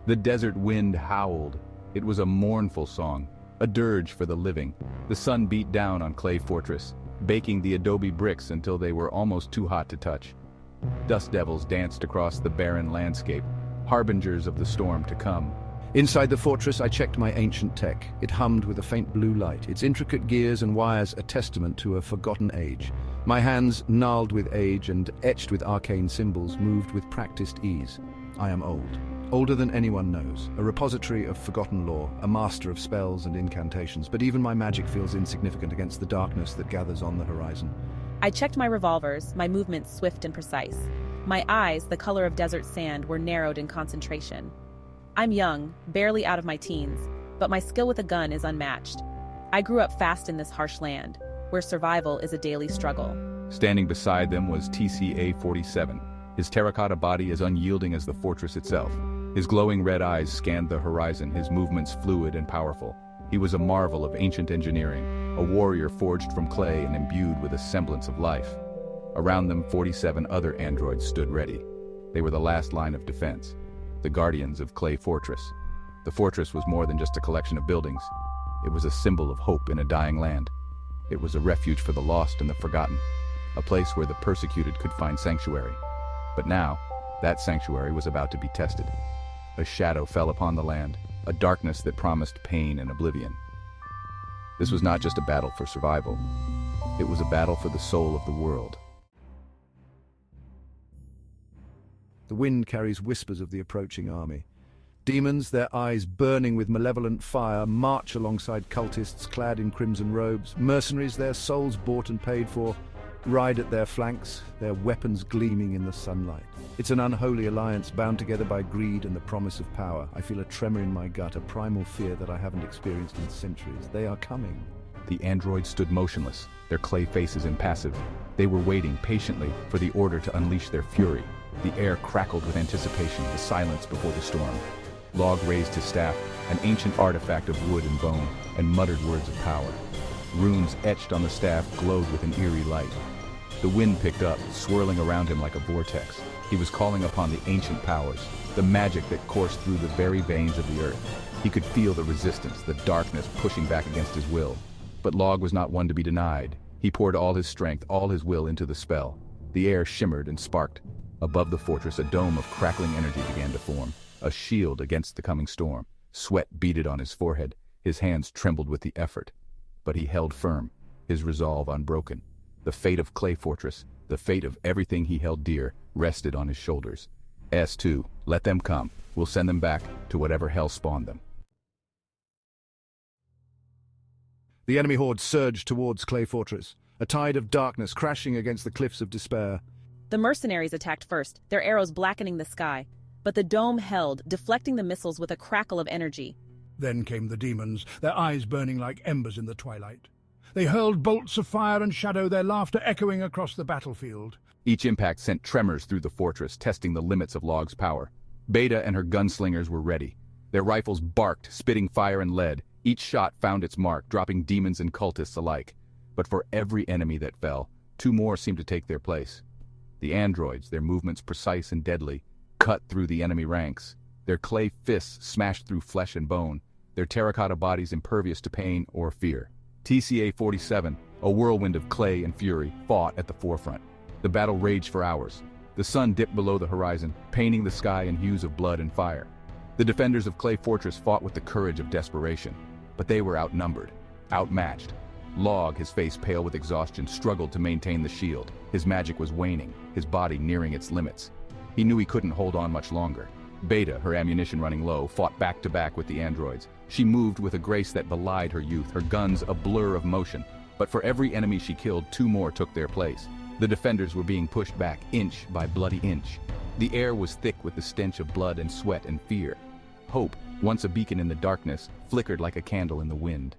The desert wind howled. It was a mournful song, a dirge for the living. The sun beat down on Clay Fortress, baking the adobe bricks until they were almost too hot to touch. Dust devils danced across the barren landscape, harbingers of the storm to come. Inside the fortress, I checked my ancient tech. It hummed with a faint blue light, its intricate gears and wires a testament to a forgotten age. My hands, gnarled with age and etched with arcane symbols, moved with practiced ease. I am old. Older than anyone knows. A repository of forgotten lore, a master of spells and incantations, but even my magic feels insignificant against the darkness that gathers on the horizon. I checked my revolvers, my movements swift and precise. My eyes, the color of desert sand, were narrowed in concentration. I'm young, barely out of my teens, but my skill with a gun is unmatched. I grew up fast in this harsh land, where survival is a daily struggle. Standing beside them was TCA-47, his terracotta body as unyielding as the fortress itself. His glowing red eyes scanned the horizon, his movements fluid and powerful. He was a marvel of ancient engineering, a warrior forged from clay and imbued with a semblance of life. Around them, 47 other androids stood ready. They were the last line of defense, the guardians of Clay Fortress. The fortress was more than just a collection of buildings. It was a symbol of hope in a dying land. It was a refuge for the lost and the forgotten, a place where the persecuted could find sanctuary. But now, that sanctuary was about to be tested. A shadow fell upon the land, a darkness that promised pain and oblivion. This was not just a battle for survival. It was a battle for the soul of the world. The wind carries whispers of the approaching army. Demons, their eyes burning with malevolent fire, march alongside cultists clad in crimson robes. Mercenaries, their souls bought and paid for, ride at their flanks, their weapons gleaming in the sunlight. It's an unholy alliance bound together by greed and the promise of power. I feel a tremor in my gut, a primal fear that I haven't experienced in centuries. They are coming. The androids stood motionless, their clay faces impassive. They were waiting patiently for the order to unleash their fury. The air crackled with anticipation, the silence before the storm. Log raised his staff, an ancient artifact of wood and bone, and muttered words of power. Runes etched on the staff glowed with an eerie light. The wind picked up, swirling around him like a vortex. He was calling upon the ancient powers, the magic that coursed through the very veins of the earth. He could feel the resistance, the darkness pushing back against his will. But Log was not one to be denied. He poured all his strength, all his will into the spell. The air shimmered and sparked. Above the fortress, a dome of crackling energy began to form, a shield against the coming storm. Sweat beaded on his forehead. His hands trembled with the effort. But he held firm, his resolve unbroken. The fate of Clay Fortress, the fate of everything he held dear, rested on his shoulders. S2, let them come. We'll send them back to whatever hell spawned them. The enemy horde surged towards Clay Fortress, a tide of darkness crashing against the cliffs of despair. The mercenaries attacked first, their arrows blackening the sky. But the dome held, deflecting the missiles with a crackle of energy. Then came the demons, their eyes burning like embers in the twilight. They hurled bolts of fire and shadow, their laughter echoing across the battlefield. Each impact sent tremors through the fortress, testing the limits of Log's power. Beta and her gunslingers were ready. Their rifles barked, spitting fire and lead. Each shot found its mark, dropping demons and cultists alike. But for every enemy that fell, two more seemed to take their place. The androids, their movements precise and deadly, cut through the enemy ranks. Their clay fists smashed through flesh and bone, their terracotta bodies impervious to pain or fear. TCA-47, a whirlwind of clay and fury, fought at the forefront. The battle raged for hours. The sun dipped below the horizon, painting the sky in hues of blood and fire. The defenders of Clay Fortress fought with the courage of desperation, but they were outnumbered, outmatched. Log, his face pale with exhaustion, struggled to maintain the shield. His magic was waning, his body nearing its limits. He knew he couldn't hold on much longer. Beta, her ammunition running low, fought back-to-back with the androids. She moved with a grace that belied her youth, her guns a blur of motion. But for every enemy she killed, two more took their place. The defenders were being pushed back, inch by bloody inch. The air was thick with the stench of blood and sweat and fear. Hope, once a beacon in the darkness, flickered like a candle in the wind.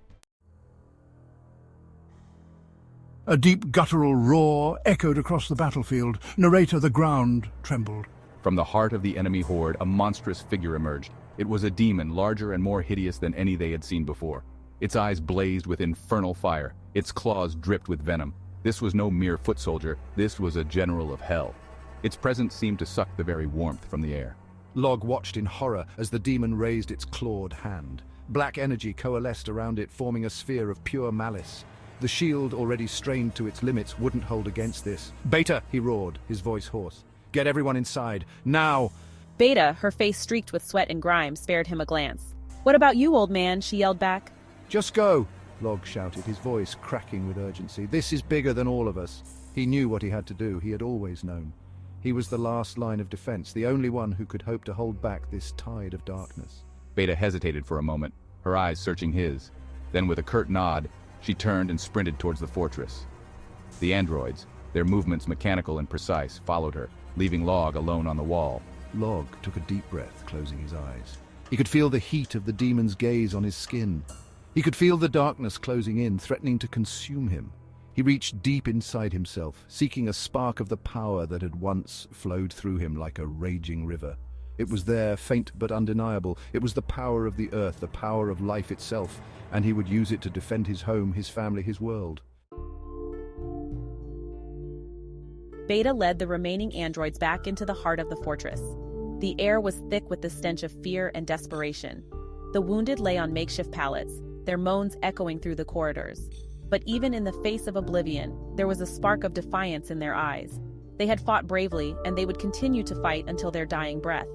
A deep guttural roar echoed across the battlefield. Narrator, the ground trembled. From the heart of the enemy horde, a monstrous figure emerged. It was a demon, larger and more hideous than any they had seen before. Its eyes blazed with infernal fire. Its claws dripped with venom. This was no mere foot soldier. This was a general of hell. Its presence seemed to suck the very warmth from the air. Log watched in horror as the demon raised its clawed hand. Black energy coalesced around it, forming a sphere of pure malice. The shield, already strained to its limits, wouldn't hold against this. "Beta!" he roared, his voice hoarse. "Get everyone inside, now!" Beta, her face streaked with sweat and grime, spared him a glance. "What about you, old man?" she yelled back. "Just go!" Log shouted, his voice cracking with urgency. "This is bigger than all of us." He knew what he had to do. He had always known. He was the last line of defense, the only one who could hope to hold back this tide of darkness. Beta hesitated for a moment, her eyes searching his. Then with a curt nod, she turned and sprinted towards the fortress. The androids, their movements mechanical and precise, followed her, leaving Log alone on the wall. Log took a deep breath, closing his eyes. He could feel the heat of the demon's gaze on his skin. He could feel the darkness closing in, threatening to consume him. He reached deep inside himself, seeking a spark of the power that had once flowed through him like a raging river. It was there, faint but undeniable. It was the power of the earth, the power of life itself, and he would use it to defend his home, his family, his world. Beta led the remaining androids back into the heart of the fortress. The air was thick with the stench of fear and desperation. The wounded lay on makeshift pallets, their moans echoing through the corridors. But even in the face of oblivion, there was a spark of defiance in their eyes. They had fought bravely, and they would continue to fight until their dying breath.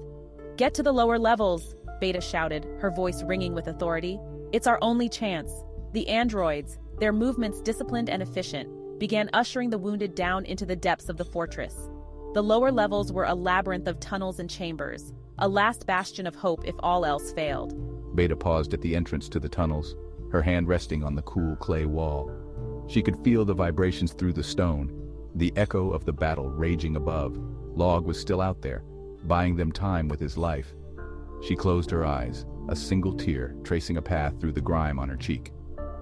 "Get to the lower levels," Beta shouted, her voice ringing with authority. "It's our only chance." The androids, their movements disciplined and efficient, began ushering the wounded down into the depths of the fortress. The lower levels were a labyrinth of tunnels and chambers, a last bastion of hope if all else failed. Beta paused at the entrance to the tunnels, her hand resting on the cool clay wall. She could feel the vibrations through the stone, the echo of the battle raging above. Log was still out there, buying them time with his life. She closed her eyes, a single tear tracing a path through the grime on her cheek.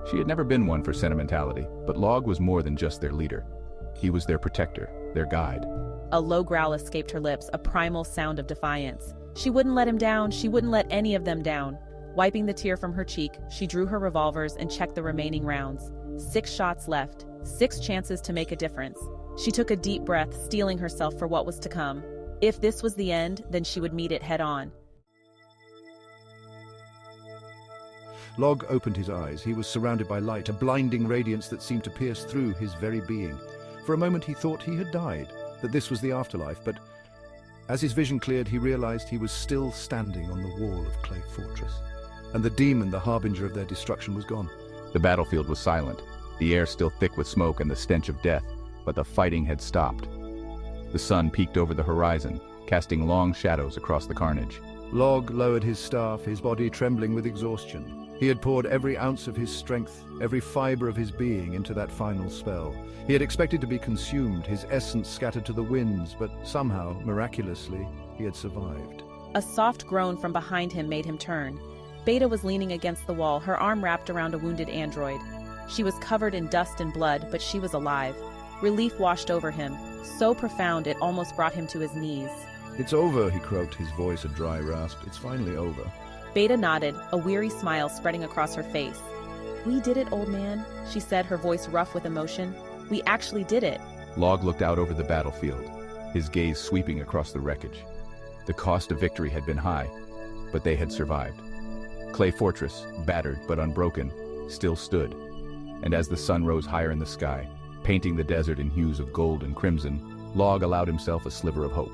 She had never been one for sentimentality, but Log was more than just their leader. He was their protector, their guide. A low growl escaped her lips, a primal sound of defiance. She wouldn't let him down, she wouldn't let any of them down. Wiping the tear from her cheek, she drew her revolvers and checked the remaining rounds. 6 shots left, 6 chances to make a difference. She took a deep breath, steeling herself for what was to come. If this was the end, then she would meet it head-on. Log opened his eyes. He was surrounded by light, a blinding radiance that seemed to pierce through his very being. For a moment he thought he had died, that this was the afterlife, but as his vision cleared, he realized he was still standing on the wall of Clay Fortress. And the demon, the harbinger of their destruction, was gone. The battlefield was silent, the air still thick with smoke and the stench of death, but the fighting had stopped. The sun peeked over the horizon, casting long shadows across the carnage. Log lowered his staff, his body trembling with exhaustion. He had poured every ounce of his strength, every fiber of his being into that final spell. He had expected to be consumed, his essence scattered to the winds, but somehow, miraculously, he had survived. A soft groan from behind him made him turn. Beta was leaning against the wall, her arm wrapped around a wounded android. She was covered in dust and blood, but she was alive. Relief washed over him, so profound it almost brought him to his knees. "It's over," he croaked, his voice a dry rasp. "It's finally over." Beta nodded, a weary smile spreading across her face. "We did it, old man," she said, her voice rough with emotion. "We actually did it." Log looked out over the battlefield, his gaze sweeping across the wreckage. The cost of victory had been high, but they had survived. Clay Fortress, battered but unbroken, still stood. And as the sun rose higher in the sky, painting the desert in hues of gold and crimson, Log allowed himself a sliver of hope.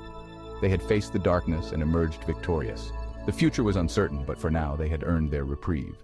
They had faced the darkness and emerged victorious. The future was uncertain, but for now they had earned their reprieve.